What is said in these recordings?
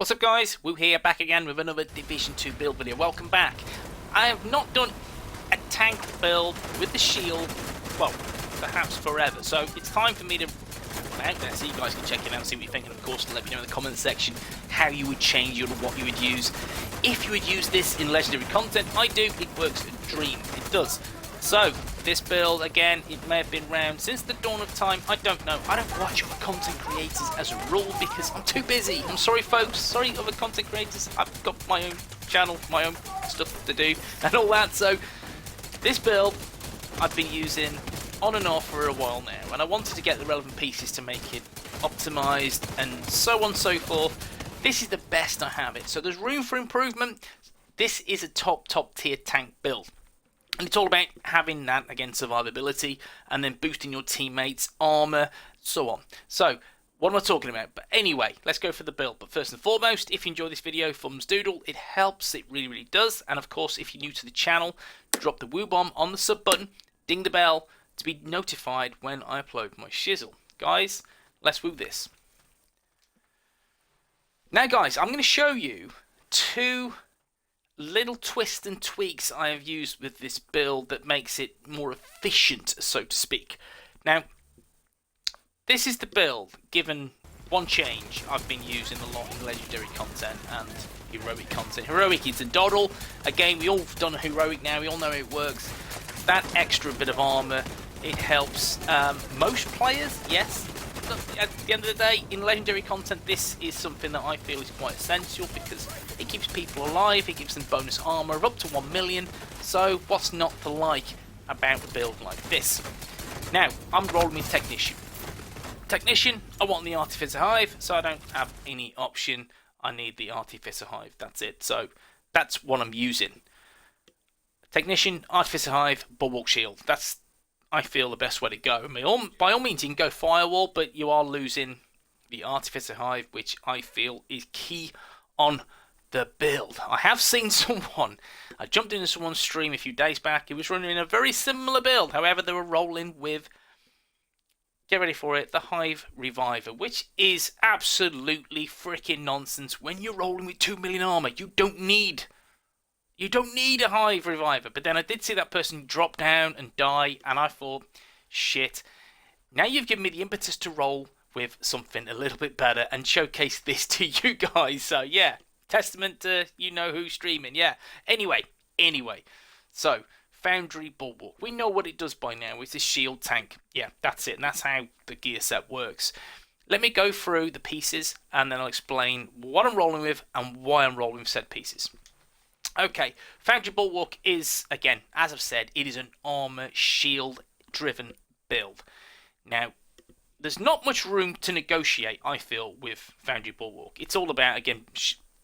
What's up guys, WOOO here, back again with another Division 2 build video. Welcome back. I have not done a tank build with the shield, well, perhaps forever, so it's time for me to put it out there so you guys can check it out and see what you think, and of course let me know in the comments section how you would change it or what you would use. If you would use this in legendary content, I do, it works a dream, it does. So, this build, again, it may have been around since the dawn of time, I don't know. I don't watch other content creators as a rule because I'm too busy. I'm sorry folks, sorry other content creators, I've got my own channel, my own stuff to do and all that. So, this build I've been using on and off for a while now, and I wanted to get the relevant pieces to make it optimized and so on and so forth. This is the best I have it, so there's room for improvement. This is a top tier tank build. And it's all about having that, again, survivability, and then boosting your teammates' armor, so on. So, what am I talking about? But anyway, let's go for the build. But first and foremost, if you enjoy this video, thumbs doodle. It helps, it really does. And of course, if you're new to the channel, drop the WOOO bomb on the sub button, ding the bell to be notified when I upload my shizzle. Guys, let's woo this. Now guys, I'm going to show you two little twists and tweaks I have used with this build that makes it more efficient, so to speak. Now, this is the build, given one change I've been using a lot in legendary content and heroic content. Heroic is a doddle. Again, we all done heroic now, we all know how it works. That extra bit of armor, it helps most players, yes. At the end of the day, in legendary content, this is something that I feel is quite essential because it keeps people alive, it gives them bonus armor of up to 1 million, so what's not to like about a build like this? Now, I'm rolling with Technician. Technician, I want the Artificer Hive, so I don't have any option, I need the Artificer Hive, that's it, so that's what I'm using. Technician, Artificer Hive, Bulwark Shield, that's, I feel, the best way to go. I mean, by all means, you can go Firewall, but you are losing the Artificer Hive, which I feel is key on the build. I have seen someone, I jumped into someone's stream a few days back, he was running a very similar build, however they were rolling with, get ready for it, the Hive Reviver, which is absolutely freaking nonsense. When you're rolling with 2 million armor, you don't need a Hive Reviver. But then I did see that person drop down and die, and I thought, shit, now you've given me the impetus to roll with something a little bit better and showcase this to you guys. So yeah, testament to you know who streaming, yeah. Anyway, so Foundry Bulwark, we know what it does by now, it's a shield tank. Yeah, that's it, and that's how the gear set works. Let me go through the pieces, and then I'll explain what I'm rolling with and why I'm rolling with said pieces. Okay, Foundry Bulwark is, again, as I've said, it is an armor shield driven build. Now, there's not much room to negotiate, I feel, with Foundry Bulwark. It's all about, again,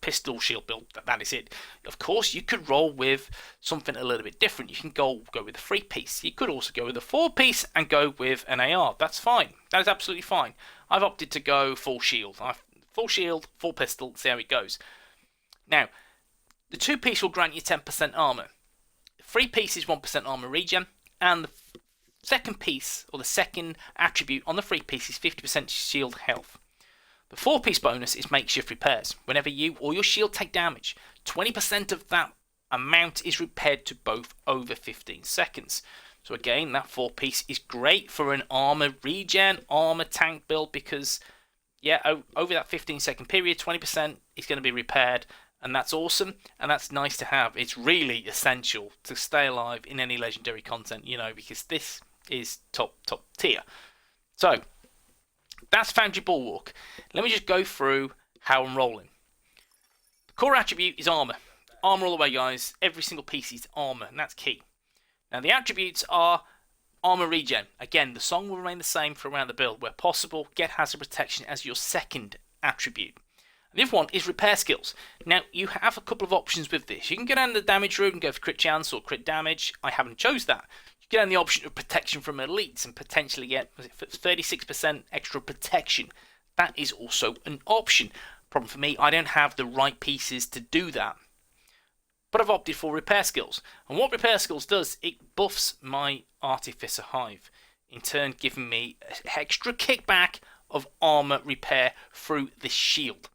pistol shield build, that is it. Of course, you could roll with something a little bit different. You can go with a 3-piece. You could also go with a 4-piece and go with an AR. That's fine. That is absolutely fine. I've opted to go full shield. Full shield, full pistol, see how it goes. Now, the 2-piece will grant you 10% armor. The 3-piece is 1% armor regen, and the second piece, or the second attribute on the 3-piece is 50% shield health. The 4-piece bonus is makeshift repairs. Whenever you or your shield take damage, 20% of that amount is repaired to both over 15 seconds. So again, that 4-piece is great for an armor regen, armor tank build, because yeah, over that 15-second period, 20% is going to be repaired. And that's awesome, and that's nice to have. It's really essential to stay alive in any legendary content, you know, because this is top tier. So, that's Foundry Bulwark. Let me just go through how I'm rolling. The core attribute is armor. Armor all the way, guys. Every single piece is armor, and that's key. Now, the attributes are armor regen. Again, the song will remain the same for around the build. Where possible, get hazard protection as your second attribute. The other one is repair skills. Now, you have a couple of options with this. You can go down the damage route and go for crit chance or crit damage. I haven't chose that. You get down the option of protection from elites and potentially get 36% extra protection. That is also an option. Problem for me, I don't have the right pieces to do that. But I've opted for repair skills. And what repair skills does, it buffs my Artificer Hive, in turn giving me extra kickback of armor repair through the shield.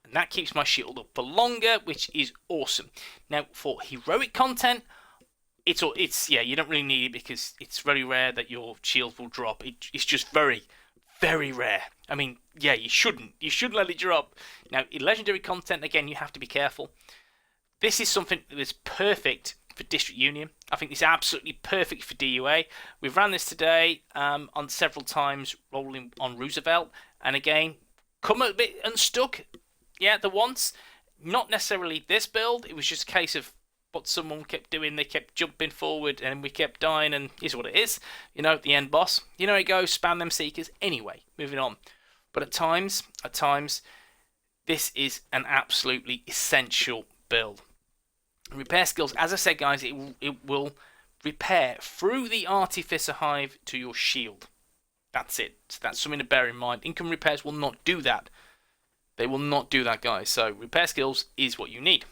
And that keeps my shield up for longer, which is awesome. Now, for heroic content, it's yeah, you don't really need it because it's very rare that your shield will drop. It's just very, very rare. I mean, yeah, you shouldn't let it drop. Now, in legendary content, again, you have to be careful. This is something that is perfect for District Union. I think it's absolutely perfect for DUA. We've ran this today on several times, rolling on Roosevelt, and again, come a bit unstuck. Yeah, the once, not necessarily this build. It was just a case of what someone kept doing. They kept jumping forward, and we kept dying. And here's what it is. You know, the end boss. You know, it goes spam them seekers. Anyway, moving on. But at times, this is an absolutely essential build. Repair skills, as I said, guys, it will repair through the Artificer Hive to your shield. That's it. So that's something to bear in mind. Income repairs will not do that. They will not do that, guys. So repair skills is what you need.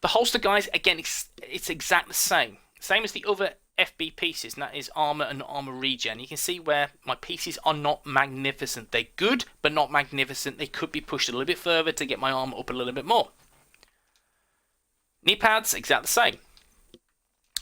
The holster, guys, again, it's exactly the same. Same as the other FB pieces, and that is armor and armor regen. You can see where my pieces are not magnificent. They're good, but not magnificent. They could be pushed a little bit further to get my armor up a little bit more. Knee pads, exactly the same.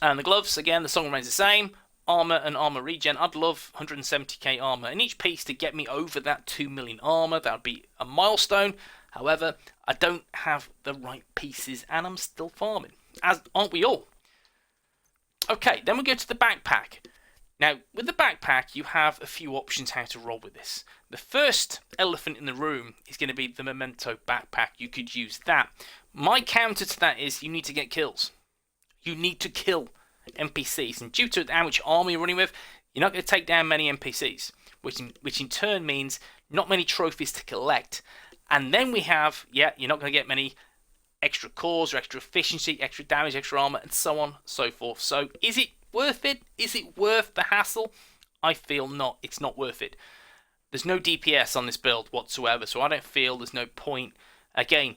And the gloves, again, the song remains the same. Armor and armor regen. I'd love 170k armor in each piece to get me over that 2 million armor. That would be a milestone. However, I don't have the right pieces and I'm still farming, as aren't we all? Okay, then we go to the backpack. Now, with the backpack, you have a few options how to roll with this. The first elephant in the room is going to be the Memento backpack. You could use that. My counter to that is you need to get kills. You need to kill NPCs, and due to how much armor you're running with, you're not going to take down many NPCs, which in turn means not many trophies to collect. And then we have, yeah, you're not going to get many extra cores or extra efficiency, extra damage, extra armor, and so on, so forth. So is it worth it? Is it worth the hassle? I feel not. It's not worth it. There's no DPS on this build whatsoever, so I don't feel there's no point. Again,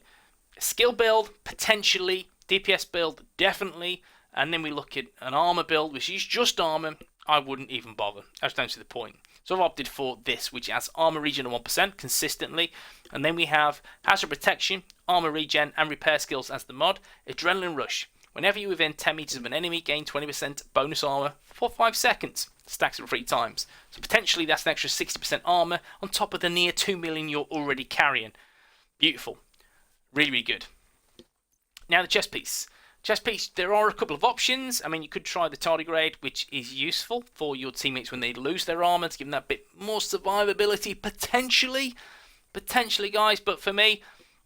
skill build, potentially. DPS build, definitely. And then we look at an armor build, which is just armor. I wouldn't even bother. I just don't see the point. So I've opted for this, which has armor regen of 1% consistently. And then we have hazard protection, armor regen, and repair skills as the mod. Adrenaline rush. Whenever you're within 10 meters of an enemy, gain 20% bonus armor for 5 seconds. Stacks it 3 times. So potentially that's an extra 60% armor on top of the near 2 million you're already carrying. Beautiful. Really, really good. Now the chest piece. Chest piece, there are a couple of options. I mean, you could try the tardigrade, which is useful for your teammates when they lose their armor, to give them that bit more survivability, potentially, guys. But for me,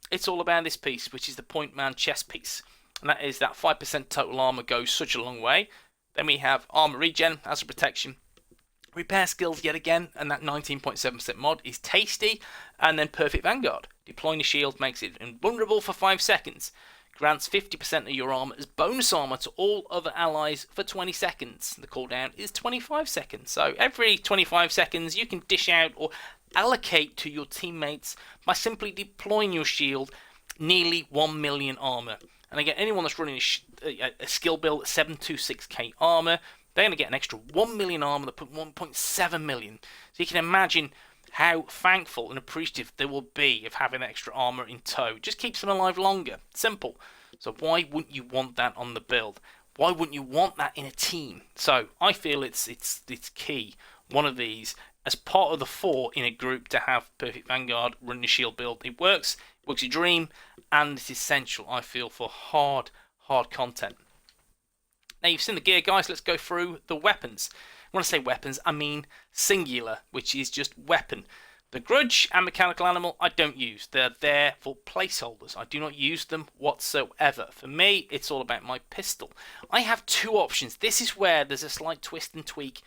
it's all about this piece, which is the Point Man chest piece. And that is that 5% total armor goes such a long way. Then we have armor regen, hazard protection, repair skills yet again, and that 19.7% mod is tasty. And then perfect vanguard. Deploying the shield makes it invulnerable for 5 seconds. Grants 50% of your armor as bonus armor to all other allies for 20 seconds. The cooldown is 25 seconds. So every 25 seconds you can dish out or allocate to your teammates by simply deploying your shield nearly 1 million armor. And again, anyone that's running a skill build at 726k armor, they're going to get an extra 1 million armor that put 1.7 million. So you can imagine how thankful and appreciative they will be of having extra armor in tow. It just keeps them alive longer. Simple. So why wouldn't you want that on the build? Why wouldn't you want that in a team? So I feel it's key, one of these, as part of the 4 in a group to have Perfect Vanguard run the shield build. It works a dream, and it's essential, I feel, for hard content. Now you've seen the gear, guys. Let's go through the weapons. When I say weapons, I mean singular, which is just weapon. The Grudge and Mechanical Animal I don't use. They're there for placeholders. I do not use them whatsoever. For me, it's all about my pistol. I have 2 options. This is where there's a slight twist and tweak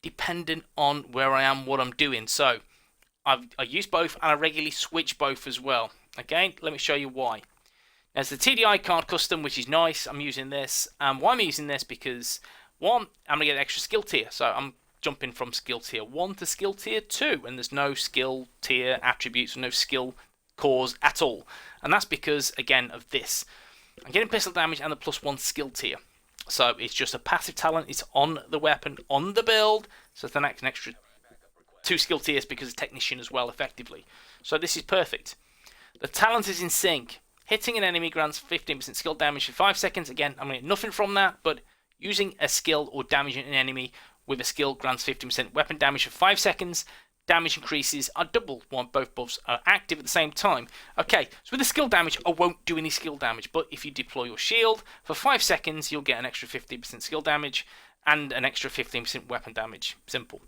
dependent on where I am, what I'm doing. So I use both, and I regularly switch both as well. Again, let me show you why. There's the TDI card custom, which is nice. I'm using this. Why am I using this? Because 1, I'm going to get an extra skill tier. So I'm jumping from skill tier 1 to skill tier 2. And there's no skill tier attributes or no skill cores at all. And that's because, again, of this. I'm getting pistol damage and the +1 skill tier. So it's just a passive talent. It's on the weapon, on the build. So it's an extra 2 skill tiers because of Technician as well, effectively. So this is perfect. The talent is in sync. Hitting an enemy grants 15% skill damage for 5 seconds. Again, I'm going to get nothing from that, but using a skill or damaging an enemy with a skill grants 15% weapon damage for 5 seconds. Damage increases are double when both buffs are active at the same time. Okay, so with the skill damage, I won't do any skill damage, but if you deploy your shield for 5 seconds, you'll get an extra 15% skill damage and an extra 15% weapon damage. Simple.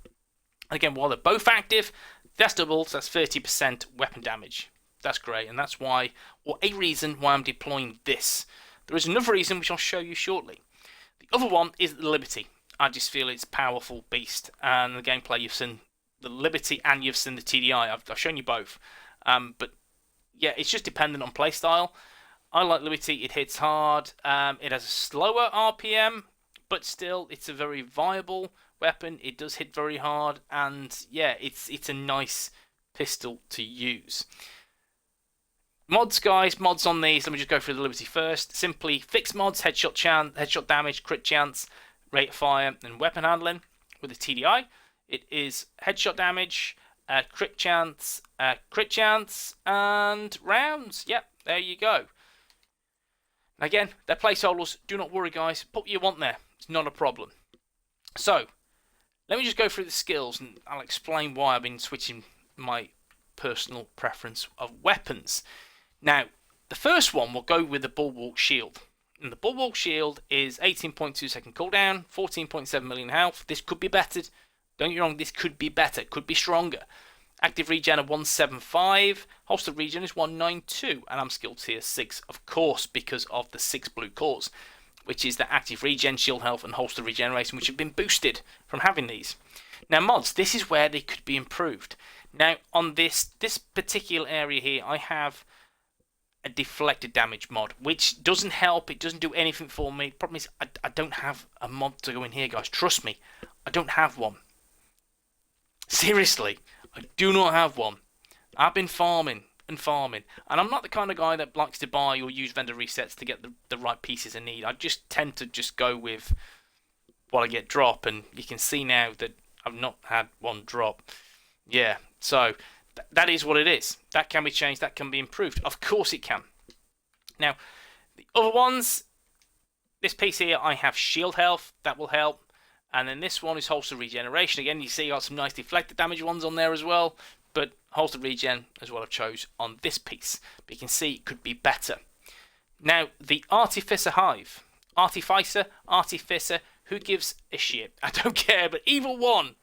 And again, while they're both active, that's double, so that's 30% weapon damage. That's great, and that's why, or a reason why I'm deploying this. There is another reason which I'll show you shortly. The other one is the Liberty. I just feel it's a powerful beast, and the gameplay you've seen the Liberty and you've seen the TDI. I've shown you both, but yeah, it's just dependent on playstyle. I like Liberty. It hits hard. It has a slower RPM, but still, it's a very viable weapon. It does hit very hard, and yeah, it's a nice pistol to use. Mods, guys, mods on these. Let me just go through the Liberty first. Simply fixed mods: headshot damage, crit chance, rate of fire, and weapon handling. With the TDI, it is headshot damage, crit chance, and rounds. Yep, there you go. Again, they're placeholders. Do not worry, guys. Put what you want there. It's not a problem. So, let me just go through the skills, and I'll explain why I've been switching my personal preference of weapons. Now, the first one will go with the Bulwark Shield. And the Bulwark Shield is 18.2 second cooldown, 14.7 million health. This could be bettered. Don't get me wrong, this could be better, could be stronger. Active regen of 175, holster regen is 192, and I'm skill tier 6, of course, because of the 6 blue cores, which is the active regen, shield health, and holster regeneration, which have been boosted from having these. Now, mods, this is where they could be improved. Now, on this particular area here, I have a deflected damage mod, which doesn't help. It doesn't do anything for me. The problem is I don't have a mod to go in here, guys. Trust me, I don't have one. Seriously, I do not have one. I've been farming and farming, and I'm not the kind of guy that likes to buy or use vendor resets to get the right pieces I need. I just tend to just go with what I get drop, and you can see now that I've not had one drop. Yeah, so that is what it is. That can be changed, that can be improved. Of course it can. Now, the other ones, this piece here, I have shield health, that will help. And then this one is holster regeneration. Again, you see I got some nice deflected damage ones on there as well. But holster regen is what I've chose on this piece. But you can see it could be better. Now, the Artificer Hive. Artificer, who gives a shit? I don't care, but either one.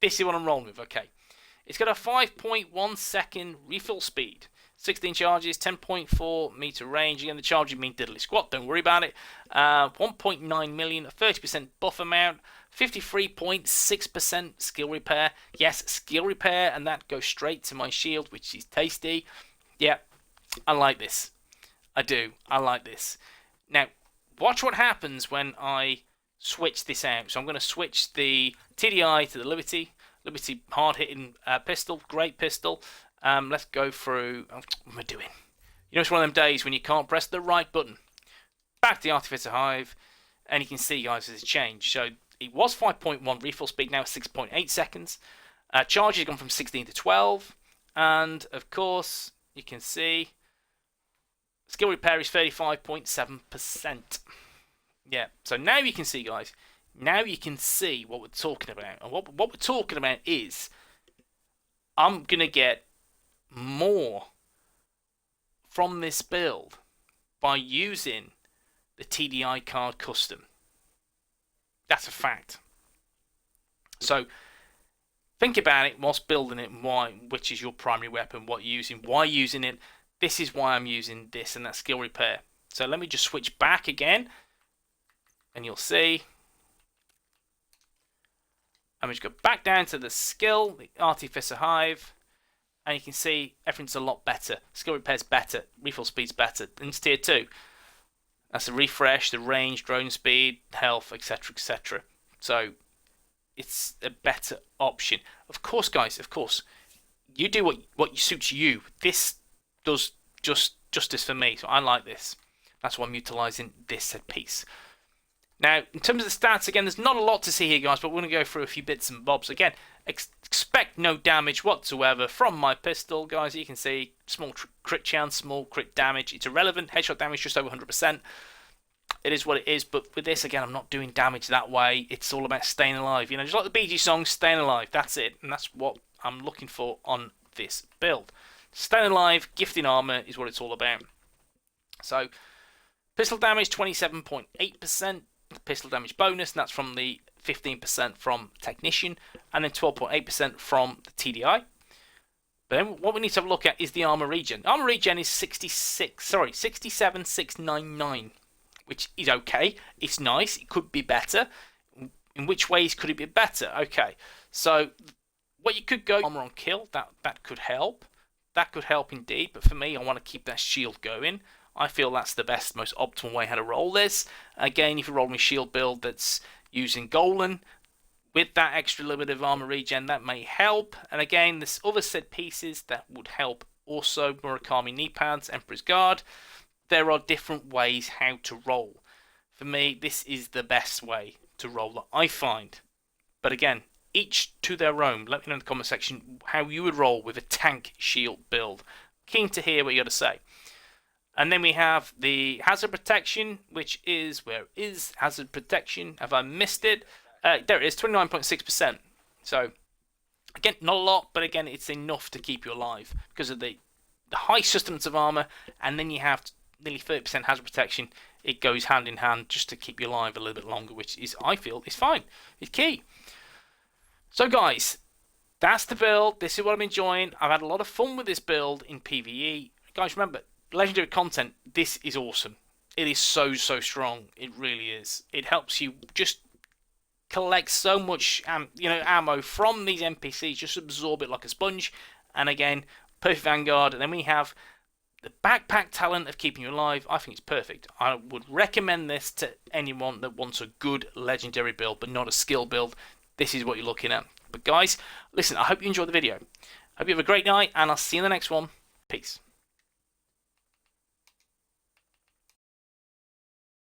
This is what I'm rolling with, okay. It's got a 5.1 second refill speed, 16 charges, 10.4 meter range. Again, the charges mean diddly squat, don't worry about it. 1.9 million, a 30% buff amount, 53.6% skill repair. Yes, skill repair, and that goes straight to my shield, which is tasty. Yeah, I like this. I do. I like this. Now, watch what happens when I switch this out. So I'm going to switch the TDI to the Liberty. Liberty hard-hitting pistol, great pistol. Let's go through. What am I doing? You know, it's one of them days when you can't press the right button. Back to the Artificer Hive, and you can see, guys, there's a change. So it was 5.1 refill speed, now 6.8 seconds. Charge has gone from 16 to 12, and of course, you can see skill repair is 35.7%. Yeah, so now you can see, guys. Now you can see what we're talking about. And what we're talking about is I'm going to get more from this build by using the TDI card custom. That's a fact. So think about it whilst building it, which is your primary weapon, what you're using, why you're using it. This is why I'm using this and that skill repair. So let me just switch back again, and you'll see. I'm just going to go back down to the skill, the Artificer Hive, and you can see everything's a lot better. Skill repair's better, refill speed's better. And it's tier 2. That's the refresh, the range, drone speed, health, etc., etc. So it's a better option. Of course, guys, of course, you do what suits you. This does justice for me, so I like this. That's why I'm utilising this piece. Now, in terms of the stats, again, there's not a lot to see here, guys, but we're going to go through a few bits and bobs. Again, expect no damage whatsoever from my pistol, guys. You can see small crit chance, small crit damage. It's irrelevant. Headshot damage just over 100%. It is what it is, but with this, again, I'm not doing damage that way. It's all about staying alive. You know, just like the Bee Gees song, staying alive. That's it, and that's what I'm looking for on this build. Staying alive, gifting armor is what it's all about. So, pistol damage 27.8%, pistol damage bonus, and that's from the 15% from Technician, and then 12.8% from the TDI. But then what we need to have a look at is the armor regen. Armor regen is 67,699, which is okay. It's nice. It could be better. In which ways could it be better? Okay, so what you could go armor on kill. That could help. That could help indeed. But for me, I want to keep that shield going. I feel that's the best, most optimal way how to roll this. Again, if you roll me shield build that's using Golan, with that extra little bit of armor regen, that may help. And again, there's other set pieces that would help also. Murakami knee pads, Emperor's Guard. There are different ways how to roll. For me, this is the best way to roll that I find. But again, each to their own. Let me know in the comment section how you would roll with a tank shield build. Keen to hear what you got to say. And then we have the hazard protection, which is, where is hazard protection? Have I missed it? There it is, 29.6%. So, again, not a lot, but again, it's enough to keep you alive because of the high sustenance of armor, and then you have nearly 30% hazard protection. It goes hand in hand just to keep you alive a little bit longer, which is, I feel, is fine. It's key. So, guys, that's the build. This is what I'm enjoying. I've had a lot of fun with this build in PvE. Guys, remember, legendary content, this is awesome. It is so strong. It really is. It helps you just collect so much ammo from these NPCs. Just absorb it like a sponge. And again, perfect Vanguard. And then we have the backpack talent of keeping you alive. I think it's perfect. I would recommend this to anyone that wants a good legendary build, but not a skill build. This is what you're looking at. But guys, listen, I hope you enjoyed the video. I hope you have a great night, and I'll see you in the next one. Peace.